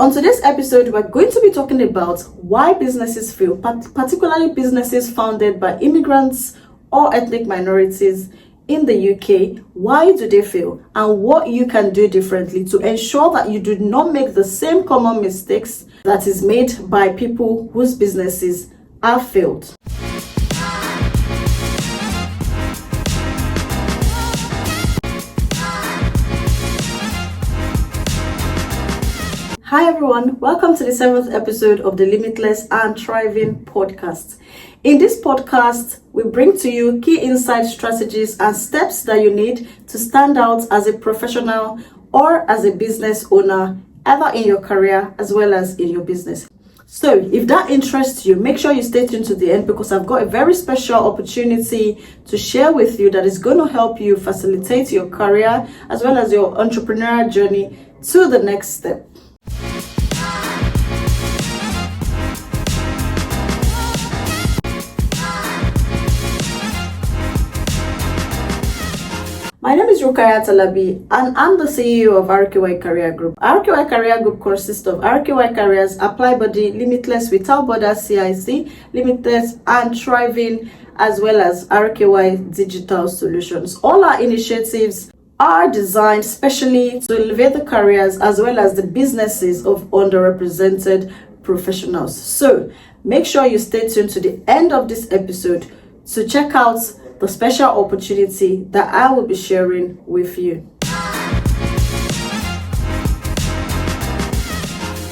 On today's episode, we're going to be talking about why businesses fail, particularly businesses founded by immigrants or ethnic minorities in the UK. Why do they fail, and what you can do differently to ensure that you do not make the same common mistakes that is made by people whose businesses have failed. Hi everyone, welcome to the 7th episode of the Limitless and Thriving Podcast. In this podcast, we bring to you key insight strategies and steps that you need to stand out as a professional or as a business owner, either in your career as well as in your business. So if that interests you, make sure you stay tuned to the end, because I've got a very special opportunity to share with you that is going to help you facilitate your career as well as your entrepreneurial journey to the next step. My name is Rukayat Alabi, and I'm the CEO of RQY Career Group. RQY Career Group consists of RQY Careers, Apply Body, Limitless Without Borders CIC, Limitless and Thriving, as well as RQY Digital Solutions. All our initiatives are designed specially to elevate the careers as well as the businesses of underrepresented professionals. So make sure you stay tuned to the end of this episode to check out the special opportunity that I will be sharing with you.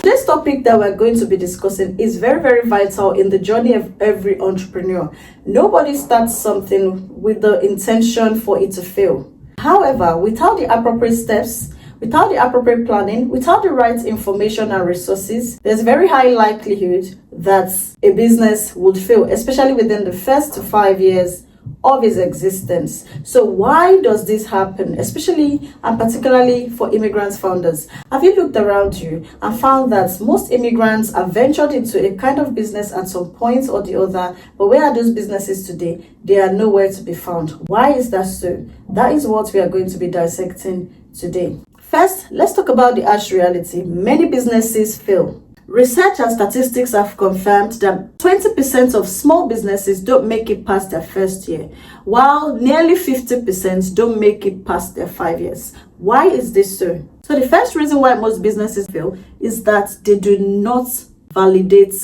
This topic that we're going to be discussing is very, very vital in the journey of every entrepreneur. Nobody starts something with the intention for it to fail. However, without the appropriate steps, without the appropriate planning, without the right information and resources, there's very high likelihood that a business would fail, especially within the first 5 years of its existence. So why does this happen, especially and particularly for immigrant founders? Have you looked around you and found that most immigrants have ventured into a kind of business at some point or the other, but where are those businesses today? They are nowhere to be found. Why is that so? That is what we are going to be dissecting today. First, let's talk about the harsh reality. Many businesses fail. Research and statistics have confirmed that 20% of small businesses don't make it past their first year, while nearly 50% don't make it past their 5 years. Why is this so? So the first reason why most businesses fail is that they do not validate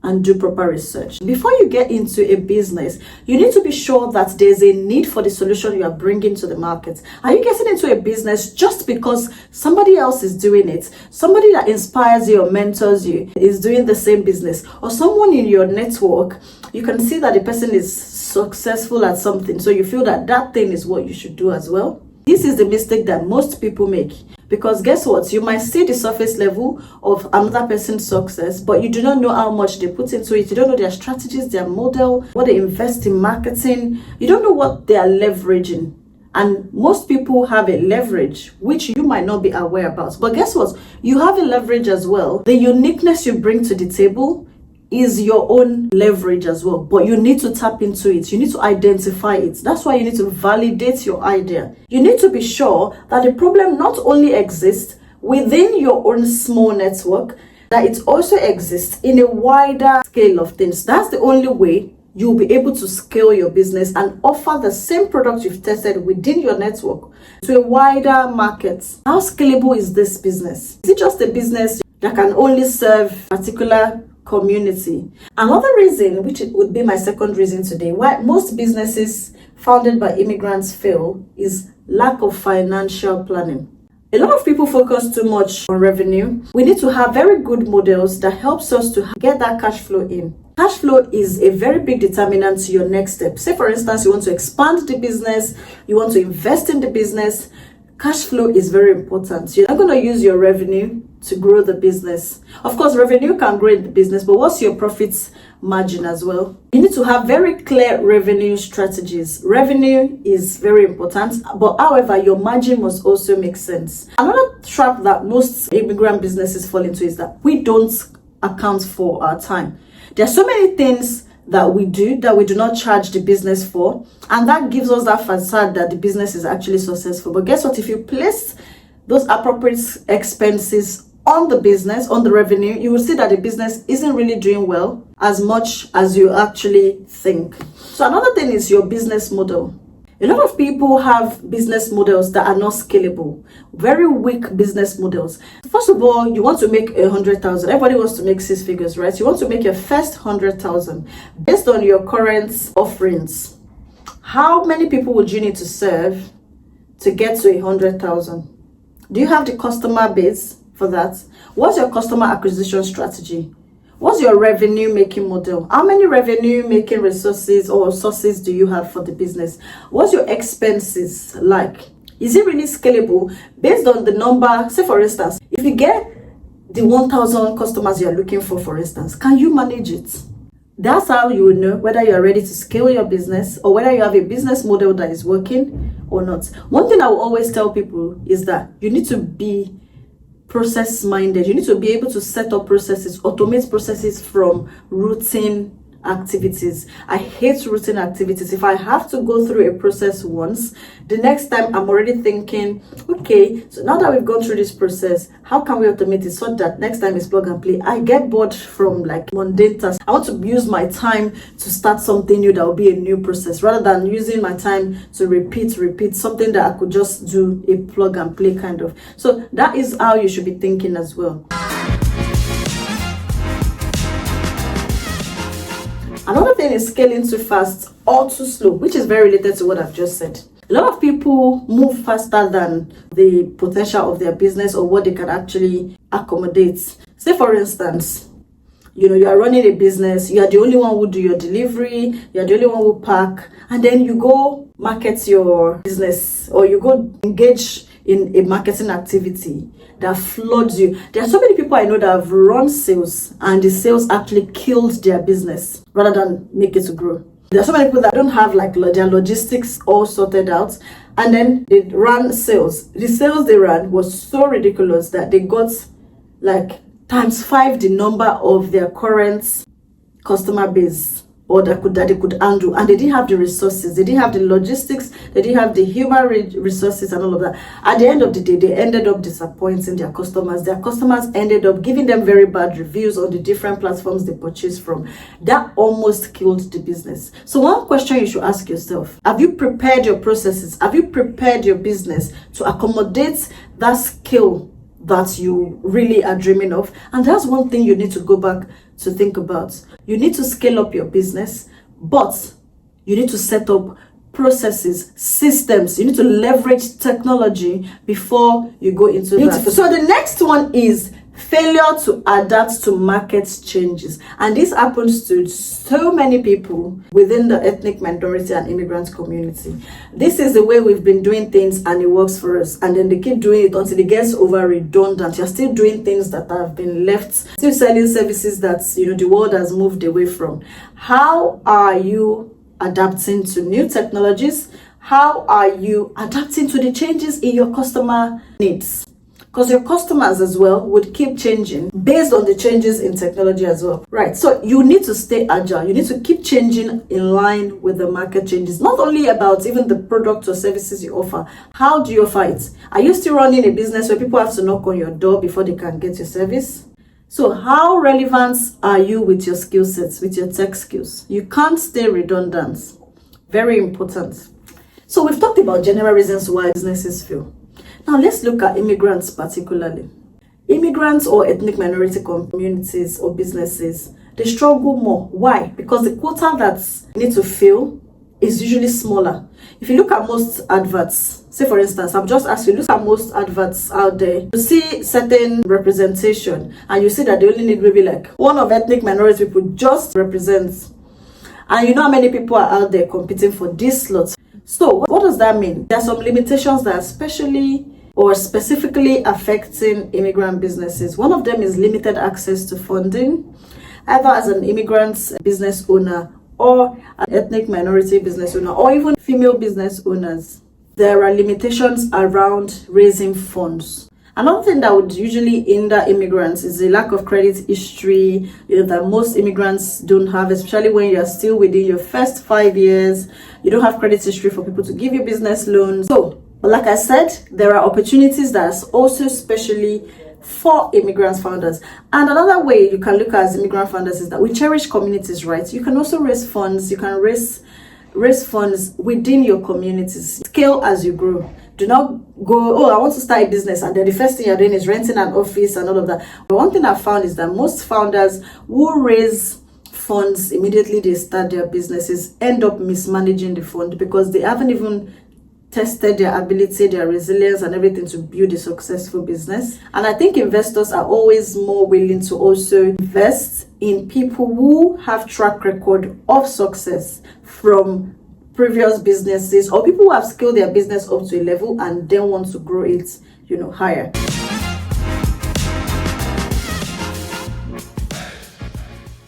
and do proper research. Before you get into a business, you need to be sure that there's a need for the solution you are bringing to the market. Are you getting into a business just because somebody else is doing it? Somebody that inspires you or mentors you is doing the same business, or someone in your network, you can see that the person is successful at something, so you feel that that thing is what you should do as well. This is the mistake that most people make, because guess what? You might see the surface level of another person's success, but you do not know how much they put into it. You don't know their strategies, their model, what they invest in marketing. You don't know what they are leveraging. And most people have a leverage, which you might not be aware about. But guess what? You have a leverage as well. The uniqueness you bring to the table is your own leverage as well, but you need to tap into it. You need to identify it. That's why you need to validate your idea. You need to be sure that the problem not only exists within your own small network, that it also exists in a wider scale of things. That's the only way you'll be able to scale your business and offer the same product you've tested within your network to a wider market. How scalable is this business? Is it just a business that can only serve a particular community? Another reason, which would be my second reason today, why most businesses founded by immigrants fail, is lack of financial planning. A lot of people focus too much on revenue. We need to have very good models that helps us to get that cash flow in. Cash flow is a very big determinant to your next step. Say for instance, you want to expand the business, you want to invest in the business. Cash flow is very important. You're not going to use your revenue to grow the business. Of course, revenue can grow the business, but what's your profits margin as well? You need to have very clear revenue strategies. Revenue is very important, but however, your margin must also make sense. Another trap that most immigrant businesses fall into is that we don't account for our time. There are so many things that we do not charge the business for, and that gives us that facade that the business is actually successful. But guess what? If you place those appropriate expenses on the business, on the revenue, you will see that the business isn't really doing well as much as you actually think. So another thing is your business model. A lot of people have business models that are not scalable, very weak business models. First of all, you want to make 100,000. Everybody wants to make 6 figures, right? You want to make your first 100,000 based on your current offerings. How many people would you need to serve to get to 100,000? Do you have the customer base for that? What's your customer acquisition strategy? What's your revenue making model? How many revenue making resources or sources do you have for the business? What's your expenses like? Is it really scalable based on the number? Say for instance, if you get the 1,000 customers you're looking for instance, can you manage it? That's how you will know whether you're ready to scale your business or whether you have a business model that is working or not. One thing I will always tell people is that you need to be process minded. You need to be able to set up processes, automate processes from routine activities. I hate routine activities. If I have to go through a process once, the next time I'm already thinking, okay, so now that we've gone through this process, how can we automate it so that next time is plug and play? I get bored from like mundane tasks. I want to use my time to start something new that will be a new process rather than using my time to repeat something that I could just do a plug and play kind of. So that is how you should be thinking as well. Another thing is scaling too fast or too slow, which is very related to what I've just said. A lot of people move faster than the potential of their business or what they can actually accommodate. Say for instance, you are running a business, you are the only one who do your delivery, you are the only one who pack, and then you go market your business or you go engage in a marketing activity that floods you. There are so many people I know that have run sales and the sales actually killed their business rather than make it to grow. There are so many people that don't have like their logistics all sorted out, and then they ran sales. The sales they ran was so ridiculous that they got like ×5 the number of their current customer base or that they could handle, and they didn't have the resources, they didn't have the logistics, they didn't have the human resources and all of that. At the end of the day, they ended up disappointing their customers. Their customers ended up giving them very bad reviews on the different platforms they purchased from. That almost killed the business. So one question you should ask yourself: have you prepared your processes? Have you prepared your business to accommodate that skill that you really are dreaming of? And that's one thing you need to go back to think about. You need to scale up your business, but you need to set up processes, systems. You need to leverage technology before you go into that. So the next one is failure to adapt to market changes. And this happens to so many people within the ethnic minority and immigrant community. This is the way we've been doing things and it works for us. And then they keep doing it until it gets over redundant. You're still doing things that have been left, still selling services that the world has moved away from. How are you adapting to new technologies? How are you adapting to the changes in your customer needs? Because your customers as well would keep changing based on the changes in technology as well. Right. So you need to stay agile. You need to keep changing in line with the market changes. Not only about even the products or services you offer. How do you offer it? Are you still running a business where people have to knock on your door before they can get your service? So how relevant are you with your skill sets, with your tech skills? You can't stay redundant. Very important. So we've talked about general reasons why businesses fail. Now let's look at immigrants particularly. Immigrants or ethnic minority communities or businesses, they struggle more. Why? Because the quota that need to fill is usually smaller. If you look at most adverts, say for instance, I've just asked you, look at most adverts out there, you see certain representation and you see that they only need maybe like one of ethnic minority people just represents. And you know how many people are out there competing for these slots. So what does that mean? There are some limitations that are especially or specifically affecting immigrant businesses. One of them is limited access to funding, either as an immigrant business owner or an ethnic minority business owner, or even female business owners. There are limitations around raising funds. Another thing that would usually hinder immigrants is the lack of credit history that most immigrants don't have, especially when you're still within your first 5 years. You don't have credit history for people to give you business loans. So, but like I said, there are opportunities that are also especially for immigrant founders. And another way you can look at as immigrant founders is that we cherish communities, right? You can also raise funds. You can raise funds within your communities. Scale as you grow. Do not go, oh, I want to start a business, and then the first thing you're doing is renting an office and all of that. But one thing I've found is that most founders who raise funds immediately they start their businesses end up mismanaging the fund because they haven't even tested their ability, their resilience, and everything to build a successful business. And I think investors are always more willing to also invest in people who have track record of success from previous businesses, or people who have scaled their business up to a level and then want to grow it, higher.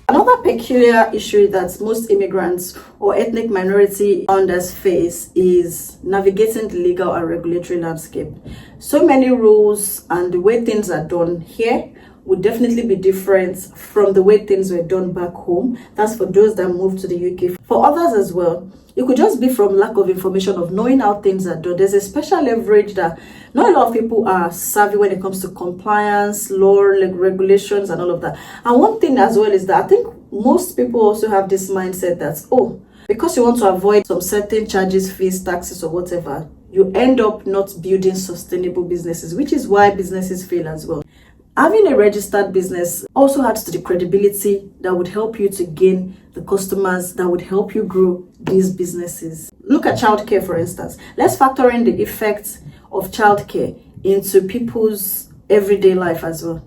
Another peculiar issue that most immigrants or ethnic minority founders face is navigating the legal and regulatory landscape. So many rules, and the way things are done here would definitely be different from the way things were done back home. That's for those that moved to the UK. For others as well, it could just be from lack of information, of knowing how things are done. There's a special leverage that not a lot of people are savvy when it comes to compliance, law, regulations, and all of that. And one thing as well is that I think most people also have this mindset that, because you want to avoid some certain charges, fees, taxes, or whatever, you end up not building sustainable businesses, which is why businesses fail as well. Having a registered business also adds to the credibility that would help you to gain the customers that would help you grow these businesses. Look at childcare, for instance. Let's factor in the effects of childcare into people's everyday life as well.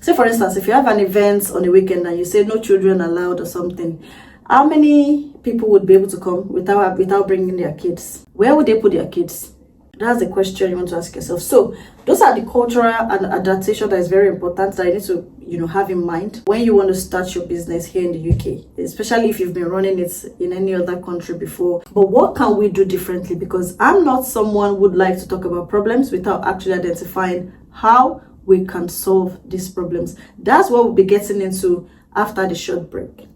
Say, for instance, if you have an event on a weekend and you say no children allowed or something, how many people would be able to come without bringing their kids? Where would they put their kids? That's the question you want to ask yourself. So those are the cultural and adaptation that is very important that you need to have in mind when you want to start your business here in the UK, especially if you've been running it in any other country before. But what can we do differently? Because I'm not someone who would like to talk about problems without actually identifying how we can solve these problems. That's what we'll be getting into after the short break.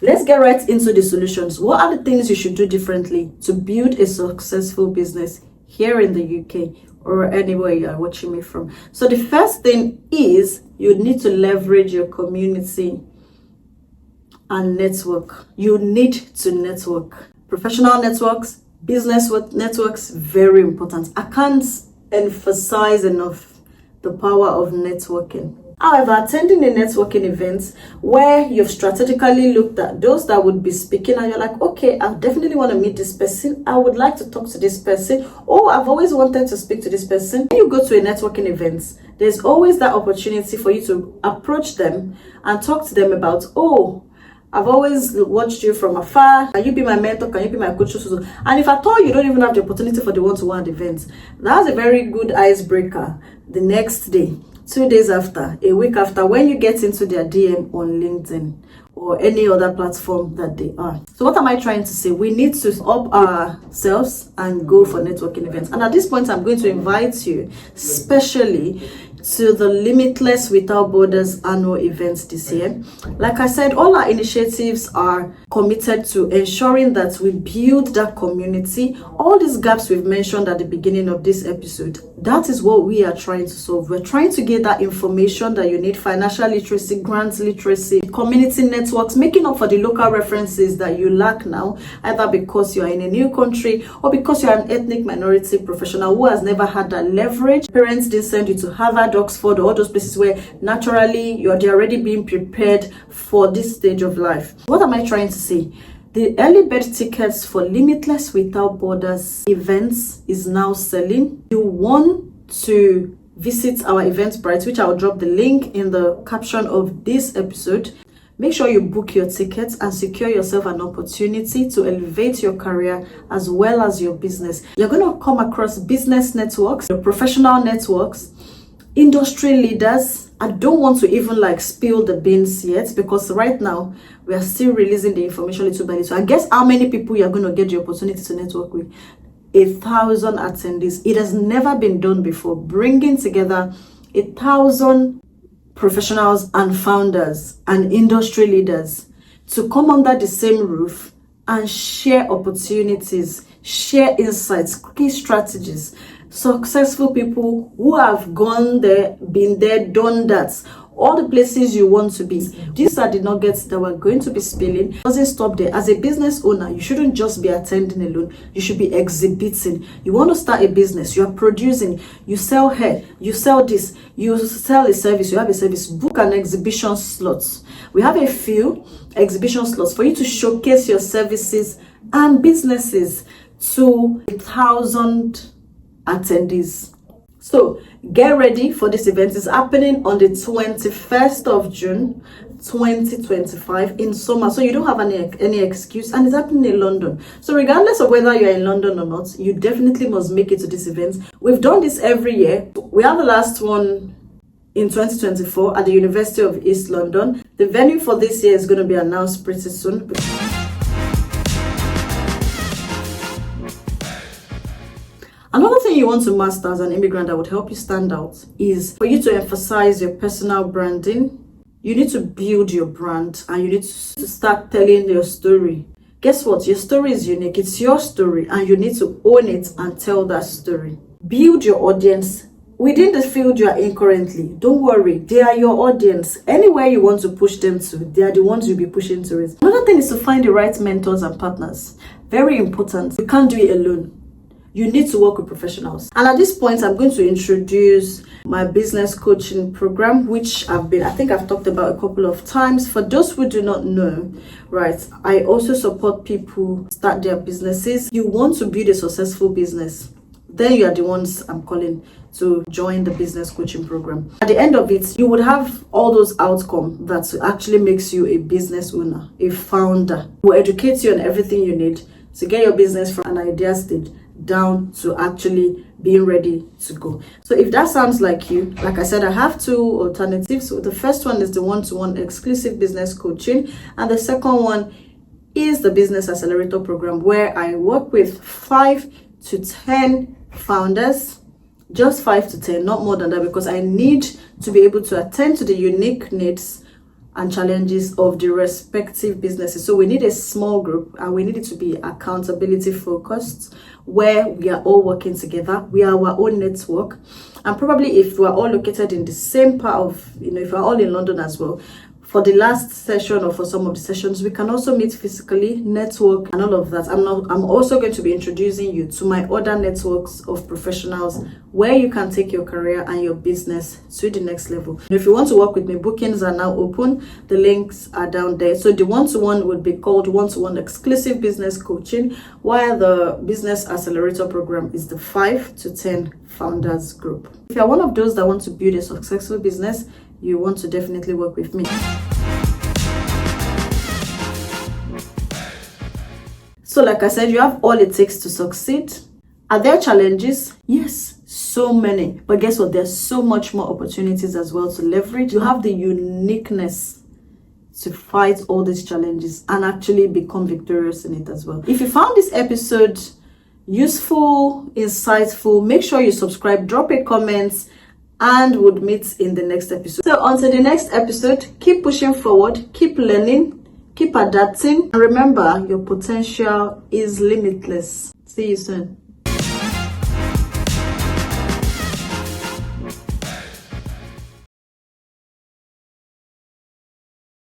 Let's get right into the solutions. What are the things you should do differently to build a successful business here in the UK or anywhere you are watching me from? So the first thing is you need to leverage your community and network. You need to network. Professional networks, business networks, very important. I can't emphasize enough the power of networking. However, attending a networking event where you've strategically looked at those that would be speaking and you're like, okay, I definitely want to meet this person. I would like to talk to this person. Or I've always wanted to speak to this person. When you go to a networking event, there's always that opportunity for you to approach them and talk to them about, I've always watched you from afar. Can you be my mentor? Can you be my coach? And if at all you don't even have the opportunity for the one-to-one events, that's a very good icebreaker the next day. 2 days after, a week after, when you get into their DM on LinkedIn or any other platform that they are. So what am I trying to say? We need to up ourselves and go for networking events. And at this point, I'm going to invite you, especially to the Limitless Without Borders annual events this year. Like I said, all our initiatives are committed to ensuring that we build that community. All these gaps we've mentioned at the beginning of this episode, that is what we are trying to solve. We're trying to get that information that you need: financial literacy, grants literacy, community networks, making up for the local references that you lack now, either because you are in a new country or because you are an ethnic minority professional who has never had that leverage. Parents didn't send you to Harvard, Oxford, all those places where naturally they're already being prepared for this stage of life. What am I trying to say? The early bird tickets for Limitless Without Borders events is now selling. You want to visit our Eventbrite, which I'll drop the link in the caption of this episode. Make sure you book your tickets and secure yourself an opportunity to elevate your career as well as your business. You're going to come across business networks, professional networks, industry leaders. I don't want to even spill the beans yet, because right now we are still releasing the information little by little. So I guess how many people you're going to get the opportunity to network with? 1,000 attendees. It has never been done before, bringing together 1,000 professionals and founders and industry leaders to come under the same roof and share opportunities, share insights, key strategies, successful people who have gone there, been there, done that, all the places you want to be. These are the nuggets that we're going to be spilling. It doesn't stop there. As a business owner, you shouldn't just be attending alone. You should be exhibiting. You want to start a business, you are producing, you sell hair, you sell this, you sell a service, you have a service, book an exhibition slot. We have a few exhibition slots for you to showcase your services and businesses to 1,000 attendees. So get ready for this event. It's happening on the 21st of June 2025 in summer, so you don't have any excuse, and it's happening in London. So regardless of whether you're in London or not, you definitely must make it to this event. We've done this every year. We have the last one in 2024 at the University of East London. The venue for this year is going to be announced pretty soon. Another thing you want to master as an immigrant that would help you stand out is for you to emphasize your personal branding. You need to build your brand and you need to start telling your story. Guess what? Your story is unique. It's your story and you need to own it and tell that story. Build your audience within the field you are in currently. Don't worry, they are your audience. Anywhere you want to push them to, they are the ones you'll be pushing to it. Another thing is to find the right mentors and partners. Very important. You can't do it alone. You need to work with professionals. And at this point, I'm going to introduce my business coaching program, which I think I've talked about a couple of times. For those who do not know, right, I also support people start their businesses. You want to build a successful business, then you are the ones I'm calling to join the business coaching program. At the end of it, you would have all those outcomes that actually makes you a business owner, a founder, who educates you on everything you need to get your business from an idea stage down to actually being ready to go. So if that sounds like you, like I said, I have two alternatives. So the first one is the one-to-one exclusive business coaching, and the second one is the business accelerator program, where I work with 5 to 10 founders, just 5 to 10, not more than that, because I need to be able to attend to the unique needs and challenges of the respective businesses. So we need a small group and we need it to be accountability focused, where we are all working together. We are our own network, and probably if we are all located in the same part of, if we're all in London as well, for the last session or for some of the sessions, we can also meet physically, network, and all of that. I'm also going to be introducing you to my other networks of professionals where you can take your career and your business to the next level. And if you want to work with me, bookings are now open. The links are down there. So the one-to-one would be called one-to-one exclusive business coaching, while the business accelerator program is the 5 to 10 founders group. If you're one of those that want to build a successful business, you want to definitely work with me. So like I said, you have all it takes to succeed. Are there challenges? Yes, so many. But guess what? There's so much more opportunities as well to leverage. You have the uniqueness to fight all these challenges and actually become victorious in it as well. If you found this episode useful, insightful, make sure you subscribe, drop a comment, and would meet in the next episode. So until the next episode, keep pushing forward, keep learning, keep adapting, and remember, your potential is limitless. See you soon.